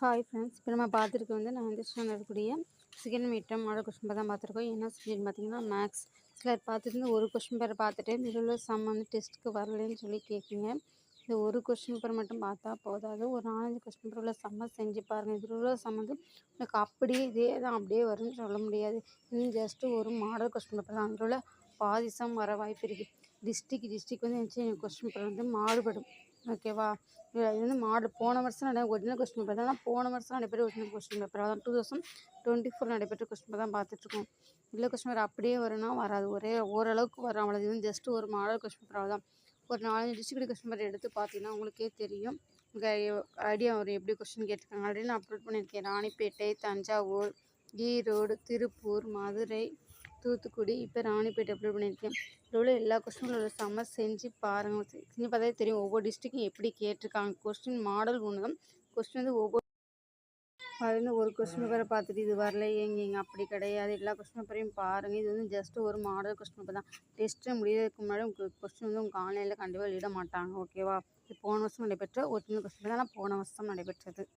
Hi friends, இப்போ நம்ம பார்த்துருக்கு நான் இந்த ஸ்டாண்டர்ட் இருக்கக்கூடிய second midterm model question paper தான் பார்த்துருக்கோம். என்ன சப்ஜெக்ட் பார்த்தீங்கன்னா மேக்ஸ். சிலர் பார்த்துட்டு ஒரு கொஸ்டின் பேப்பர் பார்த்துட்டு இதில் சம் டெஸ்ட்டுக்கு வரலன்னு சொல்லி கேட்குங்க. இந்த ஒரு கொஸ்டின் பேப்பர் மட்டும் பார்த்தா போதாது, ஒரு 4-5 கொஸ்டின் பேப்பர் உள்ள சம்மை செஞ்சு பாருங்கள். இதில் உள்ள சம் உங்களுக்கு அப்படியே இதே தான் அப்படியே வரும்னு சொல்ல முடியாது. இன்னும் ஜஸ்ட்டு ஒரு மாடல் கொஸ்டின் பேப்பர் தான். அதில் உள்ள பாதி சம் வர வாய்ப்பு இருக்குது. டிஸ்ட்ரிக் கொஸ்டின் பேப்பர் மாறுபடும். ஓகேவா? இது மாடல் போன வருஷம் ஒரிஜினல் கொஸ்டின் பேப்பர் தான். போன வருஷம் நடைபெற்ற ஒரிஜினல் கொஸ்டின் பேப்பர் அதான் 2024 நடைபெற்ற கொஸ்டின் பேப்பர் தான் பார்த்துட்ருக்கோம். இல்லை கொஸ்டின் பேப்பர் அப்படியே வரும்னா வராது, ஓரளவுக்கு வரும், அவ்வளோ. இது ஜஸ்ட் ஒரு மாடல் கொஸ்டின் பேப்பர் தான். ஒரு 4 டிஸ்ட்ரிக்ட் கொஸ்டின் பேப்பர் எடுத்து பார்த்தீங்கன்னா உங்களுக்கே தெரியும், உங்கள் ஐடியா வரும் எப்படி கொஸ்டின் கேட்டிருக்காங்க. ஆல்ரெடி நான் அப்லோட் பண்ணியிருக்கேன். ராணிப்பேட்டை, தஞ்சாவூர், ஈரோடு, திருப்பூர், மதுரை, தூத்துக்குடி, இப்போ ராணிப்பேட்டை அப்லோட் பண்ணியிருக்கேன். இதில் உள்ள எல்லா கொஸ்டினும் உள்ள சம்ம செஞ்சு பாருங்கள். செஞ்சு பார்த்தா தெரியும் ஒவ்வொரு டிஸ்ட்ரிக்கும் எப்படி கேட்டிருக்காங்க. கொஸ்டின் மாடல் ஒன்று தான். கொஸ்டின் ஒவ்வொரு ஒரு கொஸ்டின் பேப்பரை பார்த்துட்டு இது வரல எங்க அப்படி கிடையாது. எல்லா கொஸ்டின் பேப்பரையும் பாருங்கள். இது ஜஸ்ட் ஒரு மாடல் கொஸ்டின் பேப்பர் தான். டெஸ்ட்டு முடியறதுக்கு முன்னாடி உங்களுக்கு கொஸ்டின் உங்கள் ஆன்லைனில் கண்டிப்பாக எழுத மாட்டாங்க. ஓகேவா? இது போன வருஷம் நடைபெற்ற ஒரிஜினல் கொஸ்டின் பேப்பர் தான், போன வருஷம் நடைபெற்றது.